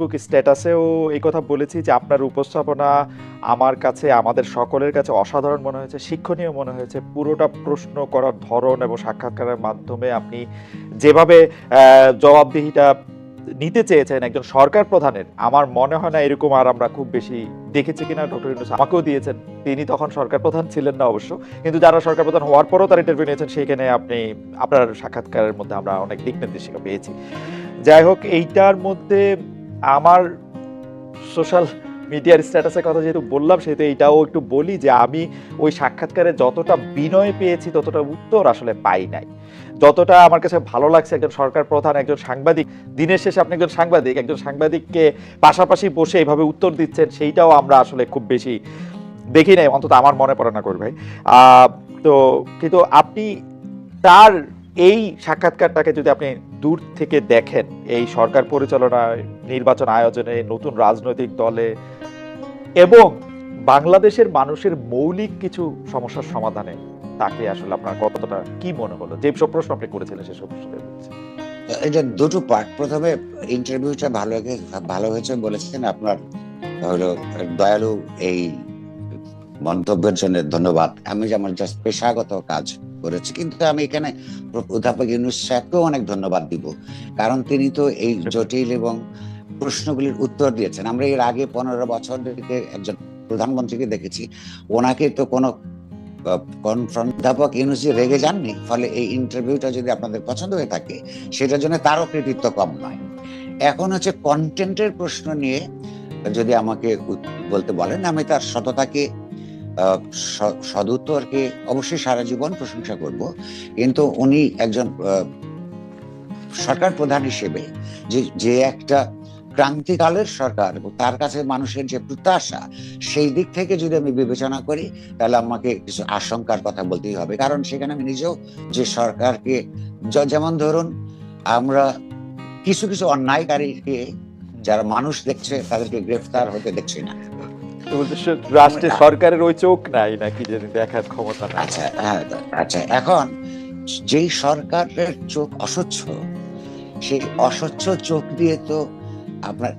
Facebook স্ট্যাটাসেও এই কথা বলেছি যে আপনার উপস্থাপনা আমার কাছে, আমাদের সকলের কাছে অসাধারণ মনে হয়েছে, শিক্ষণীয় মনে হয়েছে। পুরোটা প্রশ্ন করার ধরন এবং সাক্ষাৎকারের মাধ্যমে আপনি যেভাবে জবাবদিহিটা নিতে চেয়েছেন একজন সরকার প্রধানের, আমার মনে হয় না এরকম আর আমরা খুব বেশি দেখেছি কিনা। ডক্টর ইউনূস আমাকেও দিয়েছেন, তিনি তখন সরকার প্রধান ছিলেন না অবশ্য, কিন্তু যারা সরকার প্রধান হওয়ার পরও তার ইন্টারভিউ নিয়েছেন, সেইখানে আপনি আপনার সাক্ষাৎকারের মধ্যে আমরা অনেক দিক নির্দেশিকা পেয়েছি। যাই হোক, এইটার মধ্যে আমার সোশ্যাল মিডিয়ার স্ট্যাটাসের কথা যেহেতু বললাম, সেহেতু এইটাও একটু বলি যে আমি ওই সাক্ষাৎকারে যতটা বিনয় পেয়েছি ততটা উত্তর আসলে পাই নাই। যতটা আমার কাছে ভালো লাগছে একজন সরকার প্রধান, একজন সাংবাদিক, দিনের শেষে আপনি একজন সাংবাদিককে পাশাপাশি বসে এইভাবে উত্তর দিচ্ছেন, সেইটাও আমরা আসলে খুব বেশি দেখি নাই, অন্তত আমার মনে পড়ে না করি ভাই। তো কিন্তু আপনি তার এই সাক্ষাৎকারটাকে যদি আপনি দূর থেকে দেখেন, এই সরকার পরিচালনায়, নির্বাচন আয়োজনে, নতুন রাজনৈতিক দলে এবং বাংলাদেশের মানুষের মৌলিক কিছু সমস্যার সমাধানে, তাকে আসলে আপনার কতটা কি মনে হলো? যে সব প্রশ্ন আপনি করেছিলেন সেসব প্রশ্ন। এটা দুটো পার্ট। প্রথমে ইন্টারভিউটা ভালো হয়েছে বলেছেন, আপনার হলো দয়ালু এই মন্তব্যের জন্য ধন্যবাদ। আমি যেমন জাস্ট পেশাগত কাজ করেছি, কিন্তু আমি এখানে অধ্যাপক ইউনূস সাহেবকেও অনেক ধন্যবাদ দিব, কারণ তিনি তো এই জটিল এবং প্রশ্নগুলির উত্তর দিয়েছেন। আমরা এর আগে 15 বছর ধরে একজন প্রধানমন্ত্রীকে দেখেছি, ওনাকে তো কোনো অধ্যাপক ইউনূস রেগে যাননি। ফলে এই ইন্টারভিউটা যদি আপনাদের পছন্দ হয়ে থাকে, সেটার জন্য তারও কৃতিত্ব কম নয়। এখন হচ্ছে কন্টেন্টের প্রশ্ন নিয়ে যদি আমাকে বলতে বলেন, আমি তার সততাকে, সদুত্তরকে অবশ্যই সারা জীবন প্রশংসা করব। কিন্তু উনি একজন সরকার প্রধান হিসেবে যে একটা ক্রান্তিকালের সরকার, তার কাছে মানুষের যে প্রত্যাশা, সেই দিক থেকে যদি আমি বিবেচনা করি, তাহলে আমাকে কিছু আশঙ্কার কথা বলতেই হবে। কারণ সেখানে আমি নিজেও যে সরকারকে, যেমন ধরুন আমরা কিছু কিছু অন্যায়কারীকে যারা মানুষ দেখছে তাদেরকে গ্রেফতার হতে দেখছি না। রাষ্ট্রের সরকারের ওই চোখ নাই নাকি যে দেখার ক্ষমতা নাই? আচ্ছা, এখন যেই সরকারের চোখ অস্বচ্ছ, সেই অস্বচ্ছ চোখ দিয়ে তো আপনার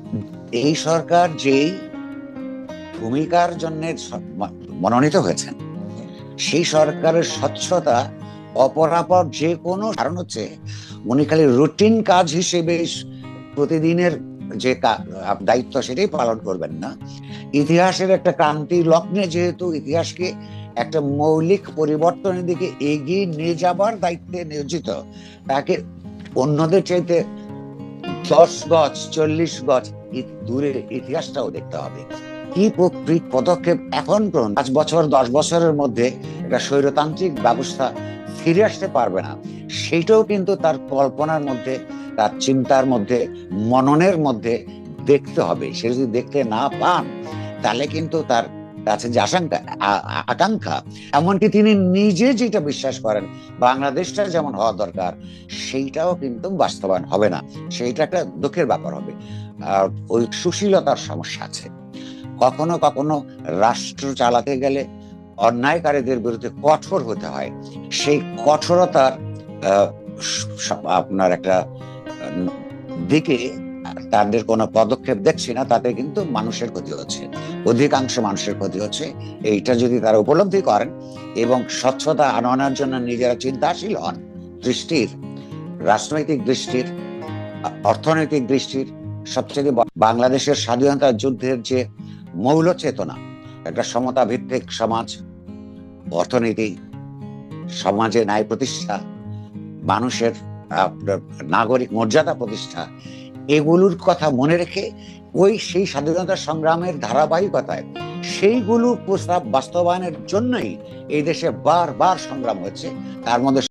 এই সরকার যেই ভূমিকার জন্য মনোনীত হয়েছেন, সেই সরকারের স্বচ্ছতা অপরাপর যে কোনো কারণ হচ্ছে উনি খালি রুটিন কাজ হিসেবে প্রতিদিনের যে দায়িত্ব সেটাই পালন করবেন না। ইতিহাসের একটা ক্রান্তি লগ্নে যেহেতু ইতিহাসকে একটা মৌলিক পরিবর্তনের দিকে এগিয়ে নিয়ে যাবার দায়িত্বে নিয়োজিত, তাকে অন্যদের চাইতে 10 গজ 40 গজ দূরে ইতিহাসটাও দেখতে হবে। কি পদক্ষেপ এখন গ্রহণ, 5 বছর 10 বছরের মধ্যে একটা স্বৈরতান্ত্রিক ব্যবস্থা ফিরে আসতে পারবে না, সেইটাও কিন্তু তার কল্পনার মধ্যে, তার চিন্তার মধ্যে, মননের মধ্যে দেখতে হবে। সে যদি দেখতে না পান, তাহলে কিন্তু তার কাছে যে আকাঙ্ক্ষা, এমনকি তিনি নিজে যেটা বিশ্বাস করেন বাংলাদেশটা যেমন হওয়া দরকার, সেইটাও কিন্তু বাস্তবায়ন হবে না। সেইটা একটা দুঃখের ব্যাপার হবে। আর ওই সুশীলতার সমস্যা আছে। কখনো কখনো রাষ্ট্র চালাতে গেলে অন্যায়কারীদের বিরুদ্ধে কঠোর হতে হয়। সেই কঠোরতার আপনার একটা দিকে তাদের কোনো পদক্ষেপ দেখছি না, তাতে কিন্তু মানুষের ক্ষতি হচ্ছে, অধিকাংশ মানুষের ক্ষতি হচ্ছে। এইটা যদি তারা উপলব্ধি করেন এবং স্বচ্ছতা আনানোর জন্য নিজেরা চিন্তাশীল হন, দৃষ্টির, রাজনৈতিক দৃষ্টির, অর্থনৈতিক দৃষ্টির, সবচেয়ে বাংলাদেশের স্বাধীনতা যুদ্ধের যে মৌল চেতনা, একটা সমতা ভিত্তিক সমাজ, অর্থনীতি, সমাজে ন্যায় প্রতিষ্ঠা, মানুষের নাগরিক মর্যাদা প্রতিষ্ঠা, এগুলোর কথা মনে রেখে সেই স্বাধীনতা সংগ্রামের ধারাবাহিকতায় সেইগুলো প্রস্তাব বাস্তবায়নের জন্যই এই দেশে বারবার সংগ্রাম হয়েছে। তার মধ্যে